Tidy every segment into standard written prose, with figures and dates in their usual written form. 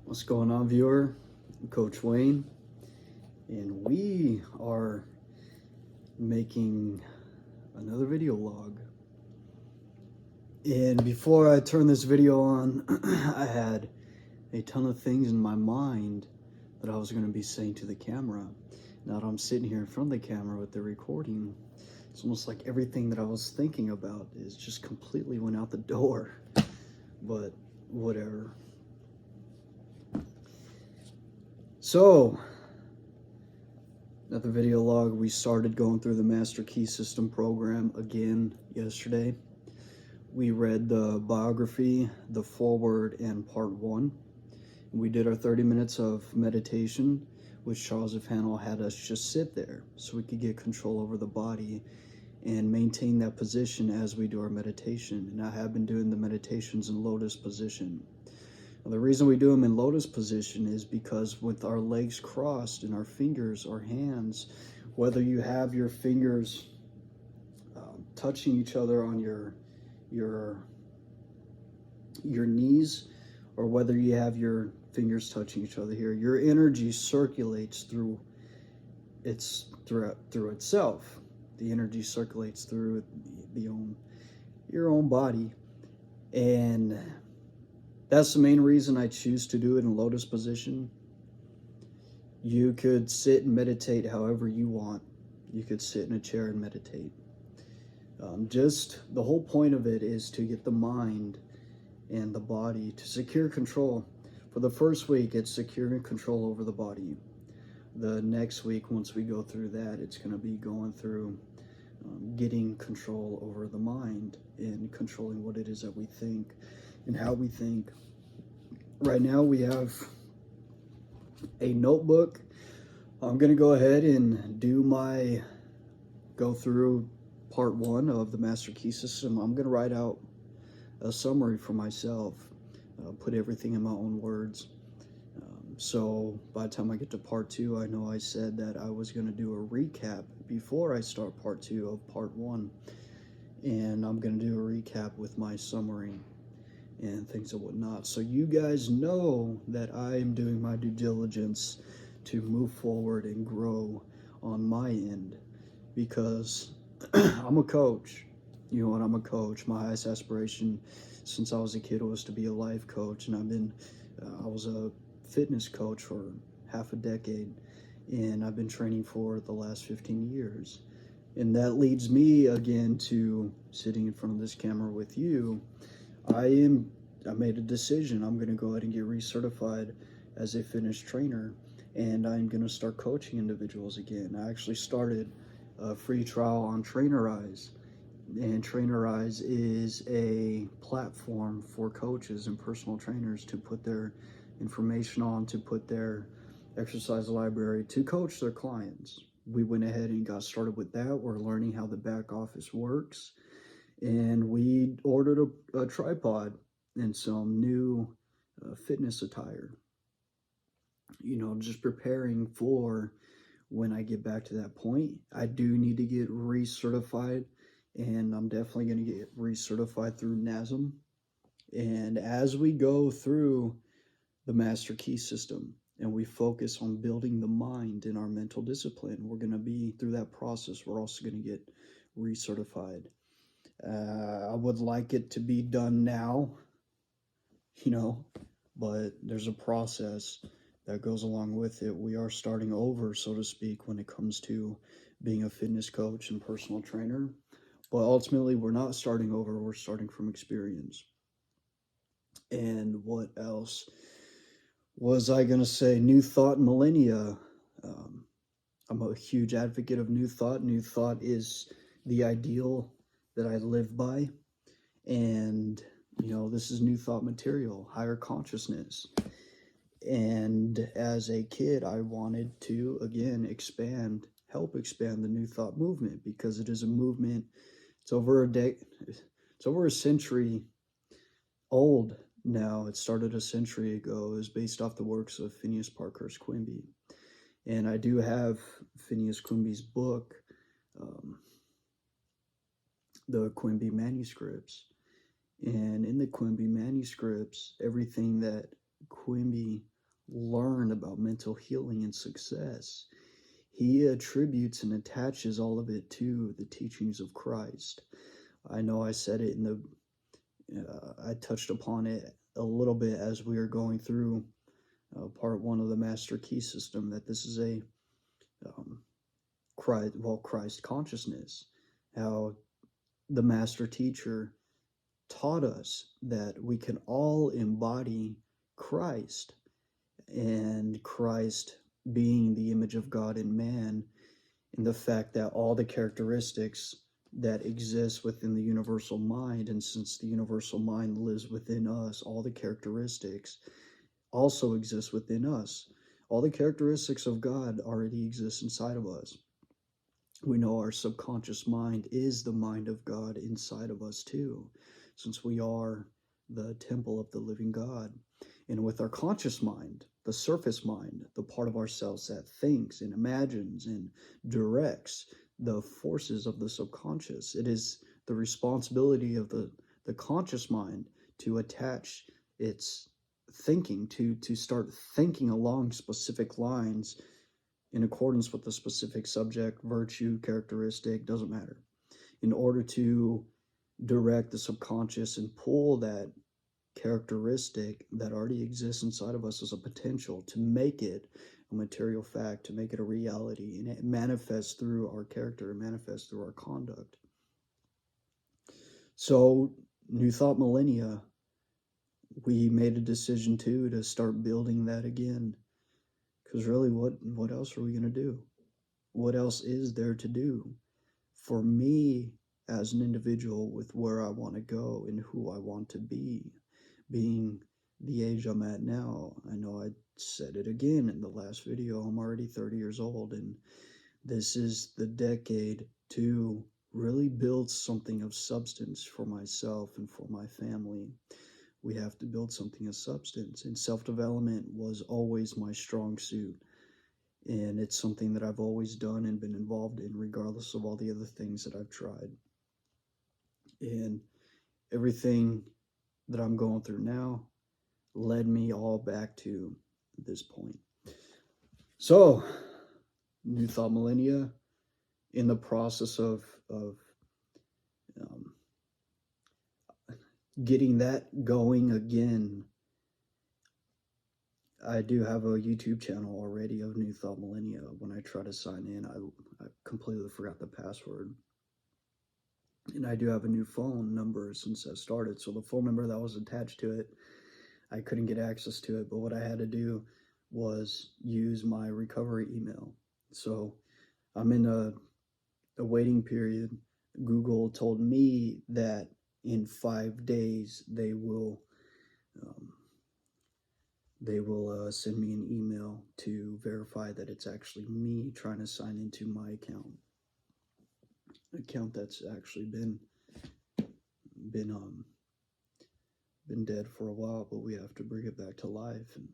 What's going on, viewer? I'm Coach Wayne, and we are making another video log. And before I turn this video on, I had a ton of things in my mind that I was going to be saying to the camera. Now that I'm sitting here in front of the camera with the recording, it's almost like everything that I was thinking about is just completely went out the door. But whatever. So, at the video log, we started going through the Master Key System program again yesterday. We read the biography, the foreword, and part 1. We did our 30 minutes of meditation, which Charles F. Hannell had us just sit there so we could get control over the body and maintain that position as we do our meditation. And I have been doing the meditations in lotus position. The reason we do them in lotus position is because with our legs crossed and our fingers, our hands, whether you have your fingers touching each other on your knees, or whether you have your fingers touching each other here, your energy circulates through itself. The energy circulates through your own body, and that's the main reason I choose to do it in lotus position. You could sit and meditate however you want. You could sit in a chair and meditate. Just the whole point of it is to get the mind and the body to secure control. For the first week, it's securing control over the body. The next week, once we go through that, it's going to be going through getting control over the mind and controlling what it is that we think and how we think. Right now we have a notebook. I'm going to go ahead and go through part 1 of the Master Key System. I'm going to write out a summary for myself, put everything in my own words. So by the time I get to part 2, I know I said that I was going to do a recap before I start part 2 of part 1. And I'm going to do a recap with my summary and things and whatnot, so you guys know that I am doing my due diligence to move forward and grow on my end, because I'm a coach. You know what? I'm a coach. My highest aspiration since I was a kid was to be a life coach, and I was a fitness coach for half a decade, and I've been training for the last 15 years. And that leads me again to sitting in front of this camera with you. I made a decision. I'm going to go ahead and get recertified as a fitness trainer, and I'm going to start coaching individuals again. I actually started a free trial on Trainerize, and Trainerize is a platform for coaches and personal trainers to put their information on, to put their exercise library, to coach their clients. We went ahead and got started with that. We're learning how the back office works, and we ordered a tripod and some new fitness attire. You know, just preparing for when I get back to that point. I do need to get recertified, and I'm definitely going to get recertified through NASM. And as we go through the Master Key System and we focus on building the mind and our mental discipline, we're going to be through that process. We're also going to get recertified. I would like it to be done now, but there's a process that goes along with it. We are starting over, so to speak, when it comes to being a fitness coach and personal trainer. But ultimately, we're not starting over, we're starting from experience. And what else was I going to say? New Thought Millennia. I'm a huge advocate of New Thought. New Thought is the ideal that I live by. And, this is New Thought material, higher consciousness. And as a kid, I wanted to, again, help expand the New Thought movement, because it is a movement. It's over a century old now. It started a century ago. It was based off the works of Phineas Parkhurst Quimby. And I do have Phineas Quimby's book, the Quimby manuscripts. And in the Quimby manuscripts, everything that Quimby learn about mental healing and success, he attributes and attaches all of it to the teachings of Christ. I know I said it in the, I touched upon it a little bit as we were going through part one of the Master Key System, that this is a Christ consciousness, how the Master Teacher taught us that we can all embody Christ, and Christ being the image of God in man, and the fact that all the characteristics that exist within the universal mind, and since the universal mind lives within us, all the characteristics also exist within us. All the characteristics of God already exist inside of us. We know our subconscious mind is the mind of God inside of us too, since we are the temple of the living God. And with our conscious mind, the surface mind, the part of ourselves that thinks and imagines and directs the forces of the subconscious, it is the responsibility of the conscious mind to attach its thinking, to start thinking along specific lines in accordance with the specific subject, virtue, characteristic, doesn't matter, in order to direct the subconscious and pull that characteristic that already exists inside of us as a potential to make it a material fact, to make it a reality, and it manifests through our character, it manifests through our conduct. So, New Thought Millennia, we made a decision too to start building that again. Because really, what else are we going to do? What else is there to do? For me, as an individual, with where I want to go and who I want to be, being the age I'm at now, I know I said it again in the last video, I'm already 30 years old, and this is the decade to really build something of substance for myself and for my family. We have to build something of substance, and self-development was always my strong suit, and it's something that I've always done and been involved in, regardless of all the other things that I've tried. And everything that I'm going through now led me all back to this point. So, New Thought Millennia, in the process of getting that going again. I do have a YouTube channel already of New Thought Millennia. When I try to sign in, I completely forgot the password. And I do have a new phone number since I started. So the phone number that was attached to it, I couldn't get access to it. But what I had to do was use my recovery email. So I'm in a waiting period. Google told me that in 5 days they will send me an email to verify that it's actually me trying to sign into my account that's actually been dead for a while, but we have to bring it back to life. And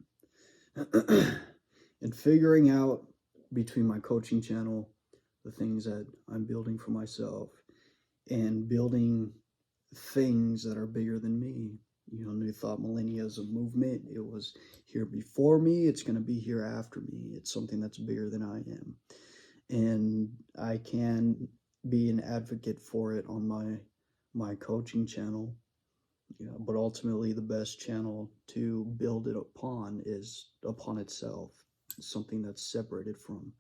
and figuring out, between my coaching channel, the things that I'm building for myself, and building things that are bigger than me. You know, New Thought Millennia is a movement. It was here before me. It's going to be here after me. It's something that's bigger than I am. And I can be an advocate for it on my coaching channel. You know, but ultimately the best channel to build it upon is upon itself. It's something that's separated from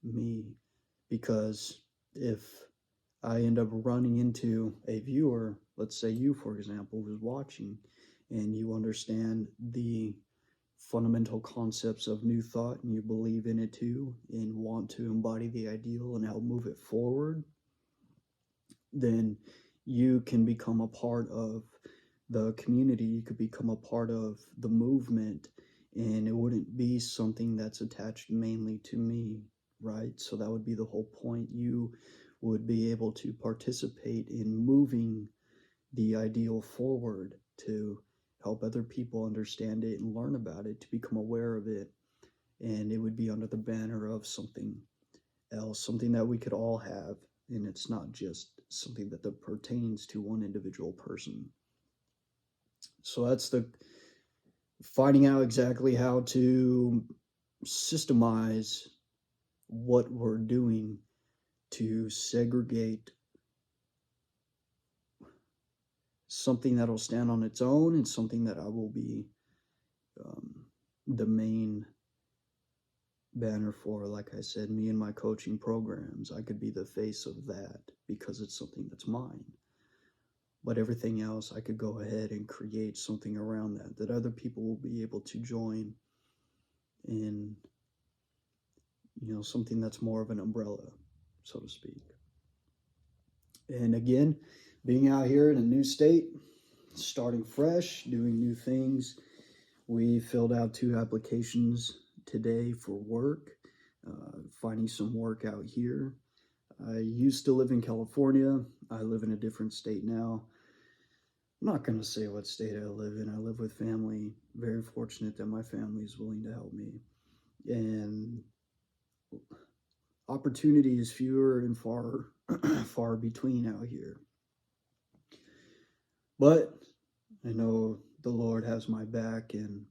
me. Because if I end up running into a viewer, let's say you, for example, who's watching, and you understand the fundamental concepts of New Thought, and you believe in it too, and want to embody the ideal and help move it forward, then you can become a part of the community. You could become a part of the movement, and it wouldn't be something that's attached mainly to me, right? So that would be the whole point. You would be able to participate in moving the ideal forward, to help other people understand it and learn about it, to become aware of it. And it would be under the banner of something else, something that we could all have. And it's not just something that pertains to one individual person. So that's the finding out exactly how to systemize what we're doing to segregate something that'll stand on its own and something that I will be the main banner for. Like I said, me and my coaching programs, I could be the face of that because it's something that's mine. But everything else, I could go ahead and create something around that other people will be able to join in, something that's more of an umbrella, so to speak. And again, being out here in a new state, starting fresh, doing new things. We filled out 2 applications today for work, finding some work out here. I used to live in California. I live in a different state now. I'm not going to say what state I live in. I live with family. Very fortunate that my family is willing to help me. And opportunity is fewer and far between out here. But I know the Lord has my back, and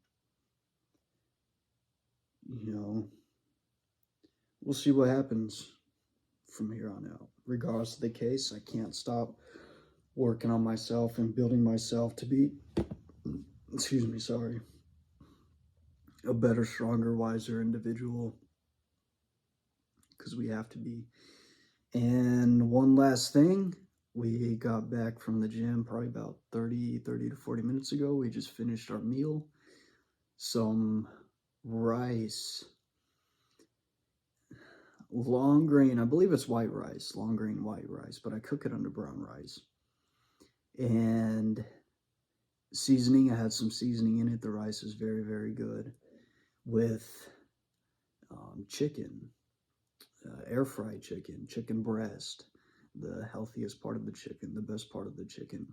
we'll see what happens from here on out. Regardless of the case, I can't stop working on myself and building myself to be, a better, stronger, wiser individual, because we have to be. And one last thing, we got back from the gym probably about 30 to 40 minutes ago. We just finished our meal. Some rice, long grain, I believe it's white rice, long grain white rice, but I cook it under brown rice. And seasoning, I had some seasoning in it. The rice is very, very good. With chicken, air fried chicken breast, the healthiest part of the chicken, the best part of the chicken.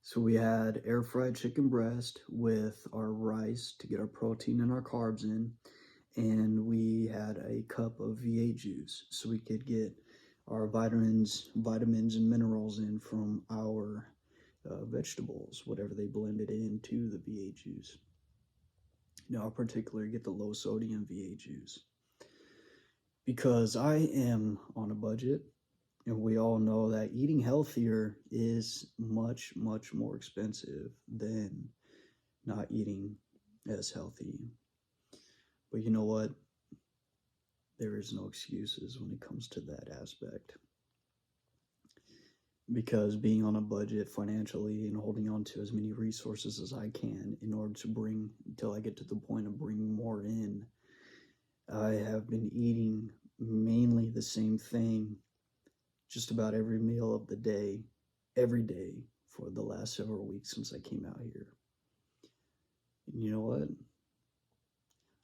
So we had air fried chicken breast with our rice to get our protein and our carbs in. And we had a cup of V8 juice so we could get our vitamins and minerals in from our vegetables, whatever they blended into the V8 juice. Now, I particularly get the low sodium V8 juice because I am on a budget, and we all know that eating healthier is much, much more expensive than not eating as healthy. But you know what? There is no excuses when it comes to that aspect. Because being on a budget financially and holding on to as many resources as I can in order to bring, until I get to the point of bringing more in, I have been eating mainly the same thing just about every meal of the day, every day for the last several weeks since I came out here. And you know what?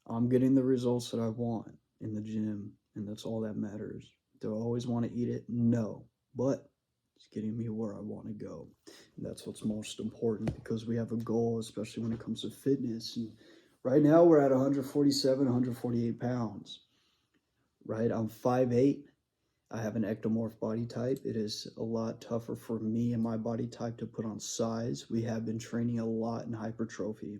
I'm getting the results that I want in the gym, and that's all that matters. Do I always want to eat it? No, but it's getting me where I want to go. And that's what's most important, because we have a goal, especially when it comes to fitness. And right now we're at 147, 148 pounds, right? I'm 5'8". I have an ectomorph body type. It is a lot tougher for me and my body type to put on size. We have been training a lot in hypertrophy.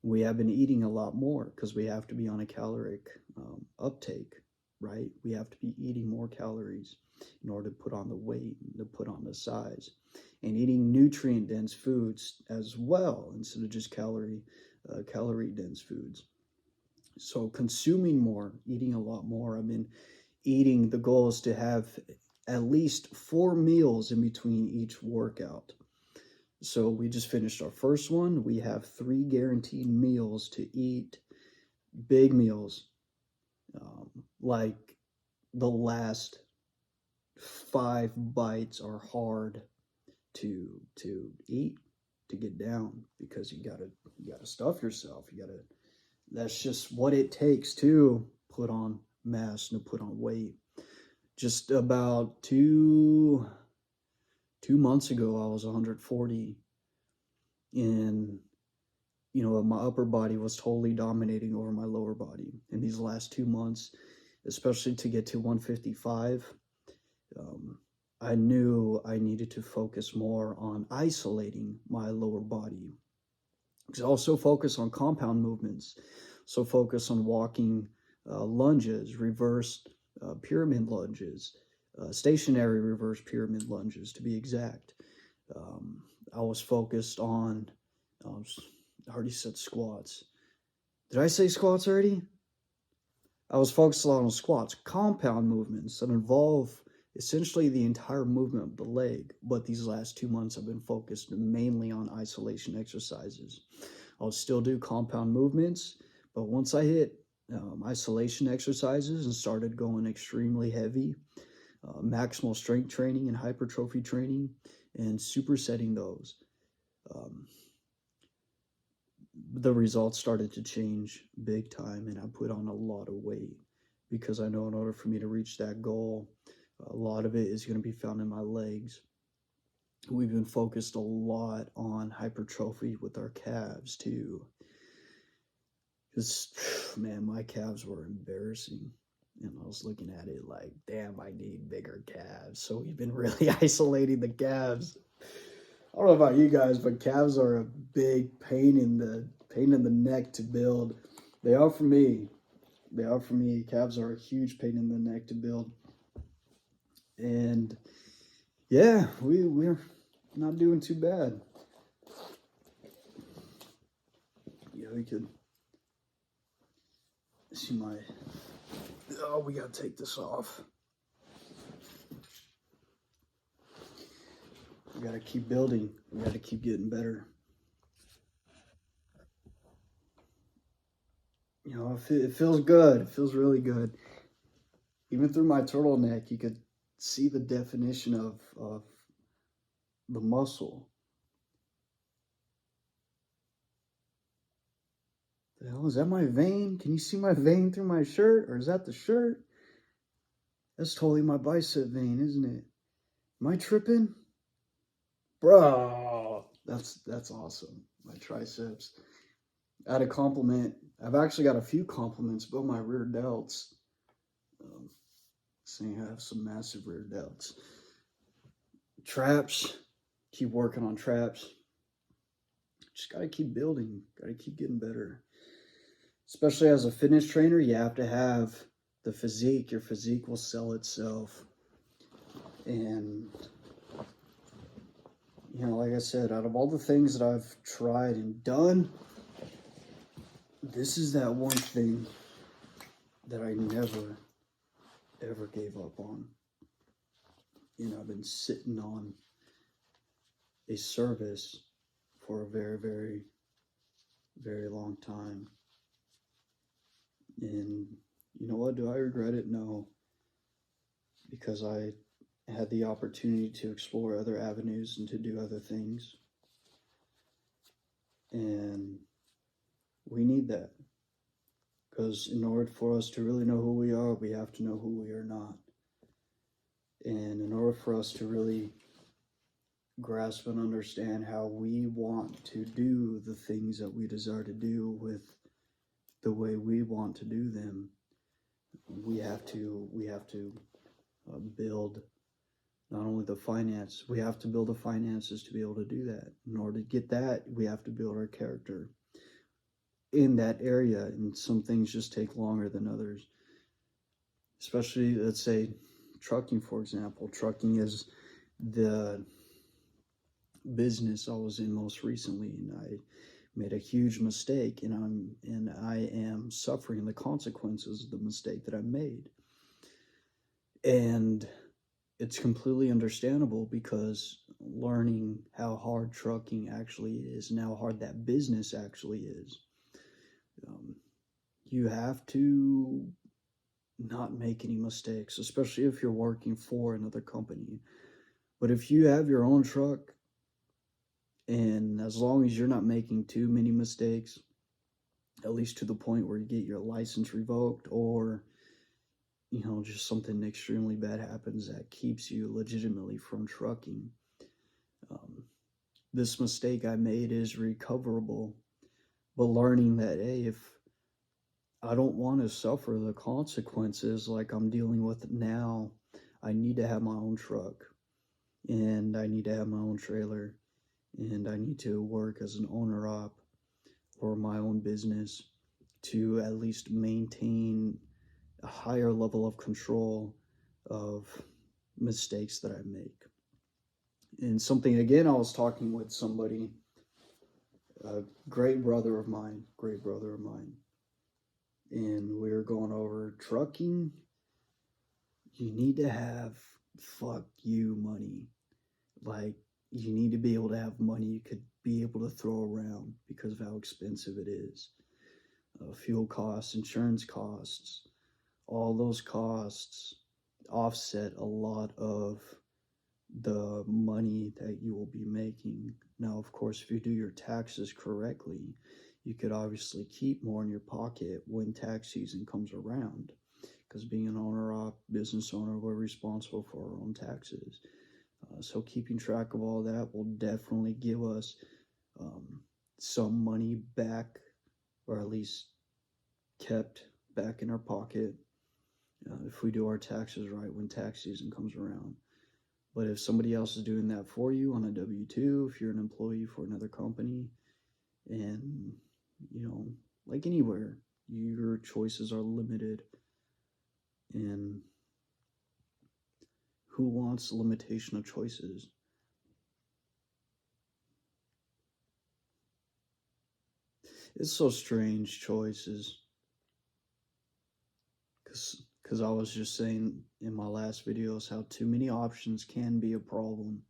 We have been eating a lot more because we have to be on a caloric uptake, right? We have to be eating more calories in order to put on the weight, to put on the size, and eating nutrient-dense foods as well instead of just calorie-dense foods. So consuming more, eating a lot more. I've been eating, the goal is to have at least 4 meals in between each workout. So we just finished our first one. We have 3 guaranteed meals to eat, big meals, like the last 5 bites are hard to eat, to get down, because you gotta stuff yourself. That's just what it takes to put on mass and to put on weight. Just about 2 months ago, I was 140, and my upper body was totally dominating over my lower body. In these last 2 months, especially to get to 155, I knew I needed to focus more on isolating my lower body Because I also focus on compound movements. So focus on walking lunges, reversed pyramid lunges, stationary reverse pyramid lunges to be exact. Um, I was focused on, I already said squats. Did I say squats already? I was focused a lot on squats, compound movements that involve essentially the entire movement of the leg. But these last 2 months, I've been focused mainly on isolation exercises. I'll still do compound movements, but once I hit isolation exercises and started going extremely heavy, maximal strength training and hypertrophy training, and supersetting those, um, the results started to change big time, and I put on a lot of weight because I know in order for me to reach that goal, a lot of it is going to be found in my legs. We've been focused a lot on hypertrophy with our calves too. Because, man, my calves were embarrassing. And I was looking at it like, damn, I need bigger calves. So we've been really isolating the calves. I don't know about you guys, but calves are a big pain in the neck to build. They are for me. They are for me. Calves are a huge pain in the neck to build. And yeah, we're not doing too bad. Yeah, we could see my. Oh, we gotta take this off. We gotta keep building. We gotta keep getting better. You know, it feels good. It feels really good. Even through my turtleneck, you could see the definition of the muscle. The hell, is that my vein? Can you see my vein through my shirt? Or is that the shirt? That's totally my bicep vein, isn't it? Am I tripping? Bro, that's awesome. My triceps. I had a compliment. I've actually got a few compliments about my rear delts. Um, Saying I have some massive rear delts. Traps. Keep working on traps. Just gotta keep building. Gotta keep getting better. Especially as a fitness trainer, you have to have the physique. Your physique will sell itself. And you know, like I said, out of all the things that I've tried and done, this is that one thing that I never, ever gave up on. You know, I've been sitting on a service for a very, very, very long time. And you know what? Do I regret it? No. Because I had the opportunity to explore other avenues and to do other things. And we need that. Because in order for us to really know who we are, we have to know who we are not. And in order for us to really grasp and understand how we want to do the things that we desire to do with the way we want to do them, we have to build not only the finance, we have to build the finances to be able to do that. In order to get that, we have to build our character in that area, and some things just take longer than others. Especially, let's say, trucking, for example. Trucking is the business I was in most recently, and I made a huge mistake, and I am suffering the consequences of the mistake that I made. And it's completely understandable, because learning how hard trucking actually is and how hard that business actually is, you have to not make any mistakes, especially if you're working for another company. But if you have your own truck, and as long as you're not making too many mistakes, at least to the point where you get your license revoked, or you know, just something extremely bad happens that keeps you legitimately from trucking, this mistake I made is recoverable. But learning that, hey, if I don't want to suffer the consequences like I'm dealing with now, I need to have my own truck, and I need to have my own trailer, and I need to work as an owner op. or my own business to at least maintain a higher level of control of mistakes that I make. And something, again, I was talking with somebody, a great brother of mine, and we were going over trucking. You need to have fuck you money. Like, you need to be able to have money you could be able to throw around because of how expensive it is. Fuel costs, insurance costs, all those costs offset a lot of the money that you will be making. Now, of course, if you do your taxes correctly, you could obviously keep more in your pocket when tax season comes around, because being an owner-op business owner, we're responsible for our own taxes. So keeping track of all that will definitely give us some money back, or at least kept back in our pocket, if we do our taxes right when tax season comes around. But if somebody else is doing that for you on a W-2, if you're an employee for another company, and, you know, like anywhere, your choices are limited. And who wants limitation of choices? It's so strange, choices. Because I was just saying in my last videos how too many options can be a problem,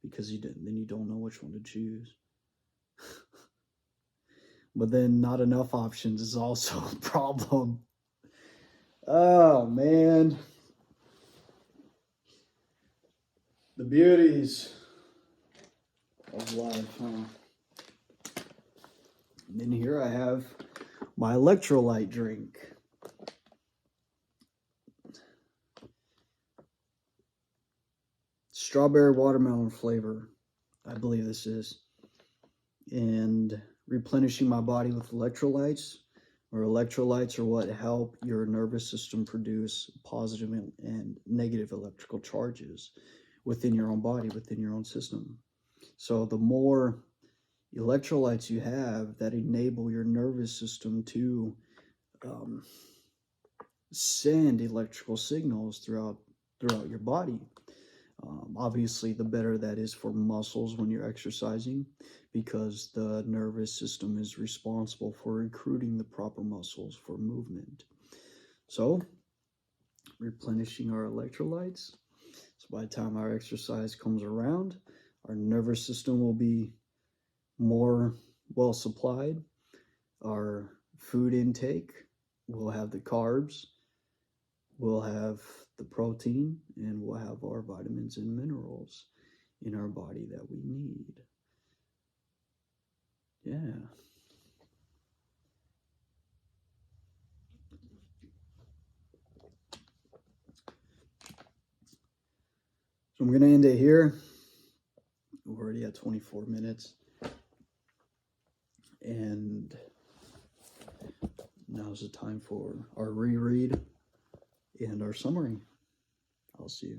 because then you don't know which one to choose. But then not enough options is also a problem. Oh, man. The beauties of life, huh? And then here I have my electrolyte drink. Strawberry watermelon flavor, I believe this is. And replenishing my body with electrolytes, or electrolytes are what help your nervous system produce positive and negative electrical charges within your own body, within your own system. So the more electrolytes you have that enable your nervous system to send electrical signals throughout your body. Obviously, the better that is for muscles when you're exercising, because the nervous system is responsible for recruiting the proper muscles for movement. So, replenishing our electrolytes. So by the time our exercise comes around, our nervous system will be more well supplied. Our food intake will have the carbs, we'll have the protein, and we'll have our vitamins and minerals in our body that we need. Yeah. So I'm going to end it here. We're already at 24 minutes. And now's the time for our reread and our summary. I'll see you.